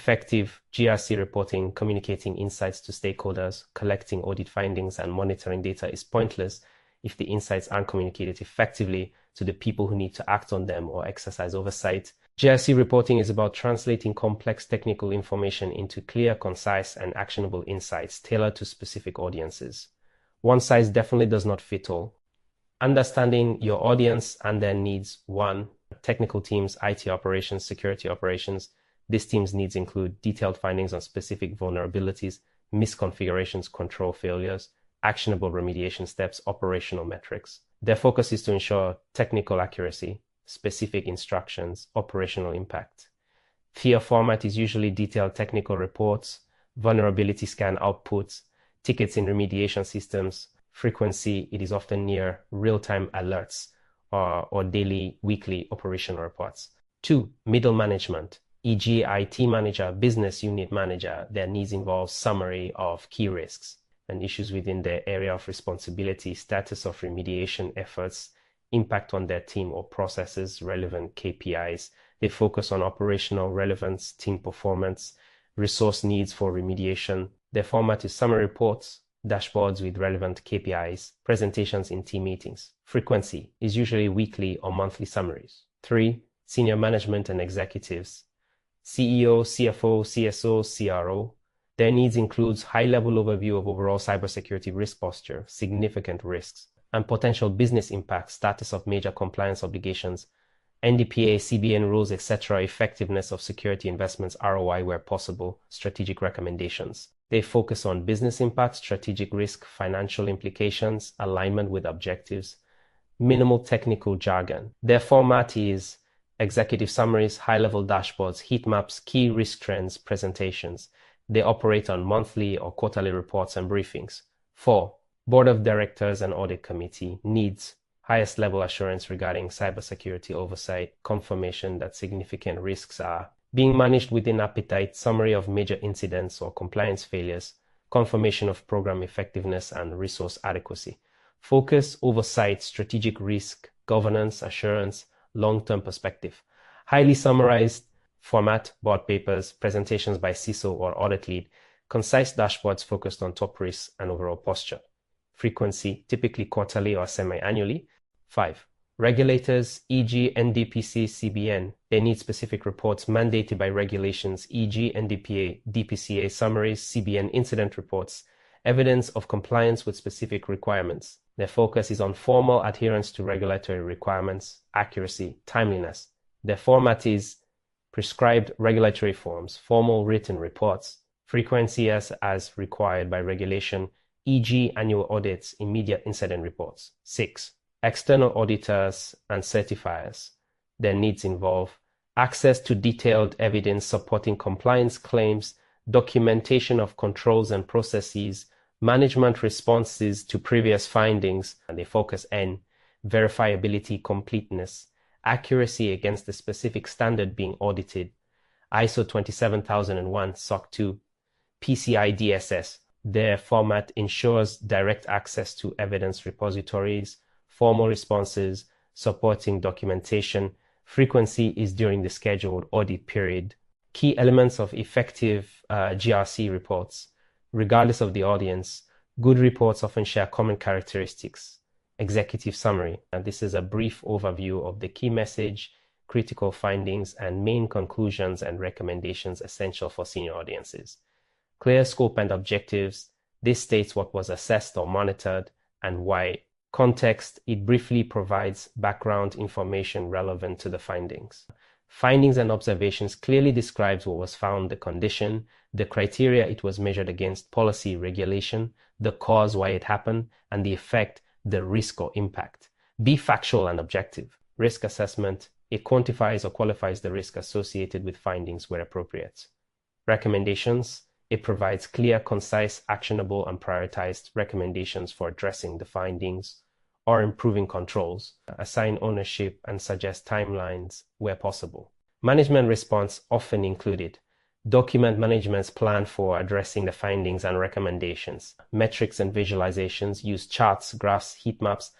effective GRC reporting, communicating insights to stakeholders, collecting audit findings, and monitoring data is pointless if the insights aren't communicated effectively to the people who need to act on them or exercise oversight. GRC reporting is about translating complex technical information into clear, concise, and actionable insights tailored to specific audiences. One size definitely does not fit all. Understanding your audience and their needs. 1. Technical teams, IT operations, security operations. These teams' needs include detailed findings on specific vulnerabilities, misconfigurations, control failures, actionable remediation steps, operational metrics. Their focus is to ensure technical accuracy, specific instructions, operational impact. Tier format is usually detailed technical reports, vulnerability scan outputs, tickets in remediation systems. Frequency, it is often near real-time alerts or daily, weekly operational reports. 2. Middle management, e.g. IT manager, business unit manager. Their needs involve summary of key risks and issues within their area of responsibility, status of remediation efforts, impact on their team or processes, relevant KPIs. They focus on operational relevance, team performance, resource needs for remediation. Their format is summary reports, dashboards with relevant KPIs, presentations in team meetings. Frequency is usually weekly or monthly summaries. 3. Senior management and executives, CEO, CFO, CSO, CRO. Their needs includes high-level overview of overall cybersecurity risk posture, significant risks, and potential business impact, status of major compliance obligations, NDPA, CBN rules, etc., effectiveness of security investments, ROI where possible, strategic recommendations. They focus on business impact, strategic risk, financial implications, alignment with objectives, minimal technical jargon. Their format is executive summaries, high-level dashboards, heat maps, key risk trends, presentations. They operate on monthly or quarterly reports and briefings. 4. Board of Directors and Audit Committee needs highest level assurance regarding cybersecurity oversight, confirmation that significant risks are being managed within appetite, summary of major incidents or compliance failures, confirmation of program effectiveness and resource adequacy. Focus, oversight, strategic risk, governance, assurance, long-term perspective. Highly summarized format, board papers, presentations by CISO or audit lead, concise dashboards focused on top risks and overall posture. Frequency, typically quarterly or semi-annually. 5. Regulators, e.g. NDPC, CBN. They need specific reports mandated by regulations, e.g. NDPA, DPCA summaries, CBN incident reports, evidence of compliance with specific requirements. Their focus is on formal adherence to regulatory requirements, accuracy, timeliness. Their format is prescribed regulatory forms, formal written reports, frequency as required by regulation, e.g. annual audits, immediate incident reports. 6. External auditors and certifiers. Their needs involve access to detailed evidence supporting compliance claims, documentation of controls and processes, management responses to previous findings, and they focus N, verifiability, completeness, accuracy against the specific standard being audited, ISO 27001, SOC 2, PCI DSS. Their format ensures direct access to evidence repositories, formal responses, supporting documentation. Frequency is during the scheduled audit period. Key elements of effective GRC reports. Regardless of the audience, good reports often share common characteristics. Executive summary. And this is a brief overview of the key message, critical findings, and main conclusions and recommendations essential for senior audiences. Clear scope and objectives. This states what was assessed or monitored and why. Context, it briefly provides background information relevant to the findings. Findings and observations clearly describes what was found, the condition, the criteria it was measured against, policy, regulation, the cause why it happened, and the effect, the risk or impact. Be factual and objective. Risk assessment, it quantifies or qualifies the risk associated with findings where appropriate. Recommendations, it provides clear, concise, actionable, and prioritized recommendations for addressing the findings or improving controls, assign ownership, and suggest timelines where possible. Management response often included document management's plan for addressing the findings and recommendations, metrics and visualizations, use charts, graphs, heat maps,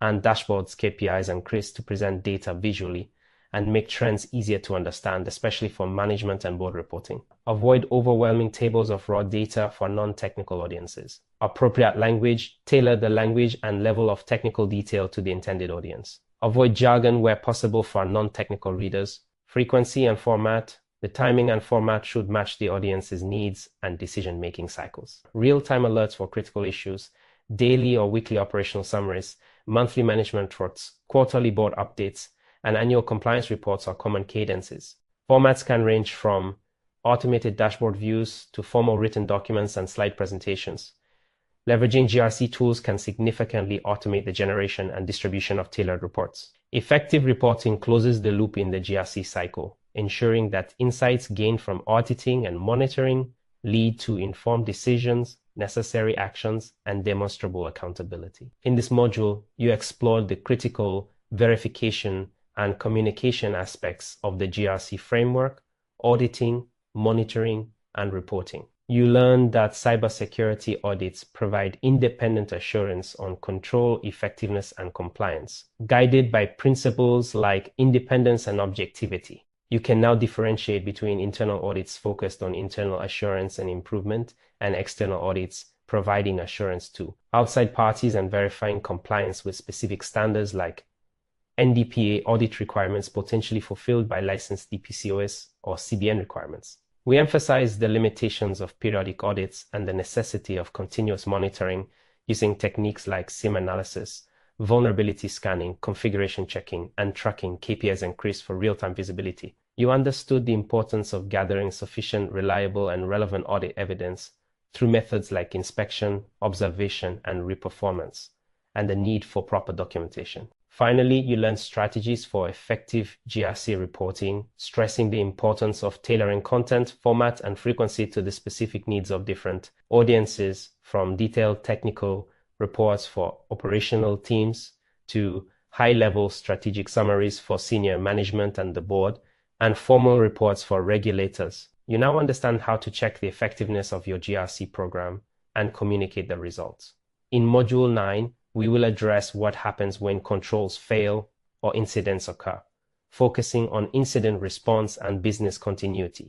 and dashboards, KPIs, and CRIS to present data visually, and make trends easier to understand, especially for management and board reporting. Avoid overwhelming tables of raw data for non-technical audiences. Appropriate language, tailor the language and level of technical detail to the intended audience. Avoid jargon where possible for non-technical readers. Frequency and format. The timing and format should match the audience's needs and decision-making cycles. Real-time alerts for critical issues, daily or weekly operational summaries, monthly management reports, quarterly board updates, and annual compliance reports are common cadences. Formats can range from automated dashboard views to formal written documents and slide presentations. Leveraging GRC tools can significantly automate the generation and distribution of tailored reports. Effective reporting closes the loop in the GRC cycle, ensuring that insights gained from auditing and monitoring lead to informed decisions, necessary actions, and demonstrable accountability. In this module, you explored the critical verification and communication aspects of the GRC framework, auditing, monitoring, and reporting. You learned that cybersecurity audits provide independent assurance on control, effectiveness, and compliance, guided by principles like independence and objectivity. You can now differentiate between internal audits focused on internal assurance and improvement and external audits providing assurance to outside parties and verifying compliance with specific standards like NDPA audit requirements potentially fulfilled by licensed DPCOS or CBN requirements. We emphasize the limitations of periodic audits and the necessity of continuous monitoring using techniques like SIM analysis, vulnerability scanning, configuration checking, and tracking KPIs and CRIS for real-time visibility. You understood the importance of gathering sufficient, reliable, and relevant audit evidence through methods like inspection, observation, and reperformance, and the need for proper documentation. Finally, you learned strategies for effective GRC reporting, stressing the importance of tailoring content, format, and frequency to the specific needs of different audiences, from detailed technical reports for operational teams to high-level strategic summaries for senior management and the board, and formal reports for regulators. You now understand how to check the effectiveness of your GRC program and communicate the results. In Module 9, we will address what happens when controls fail or incidents occur, focusing on incident response and business continuity.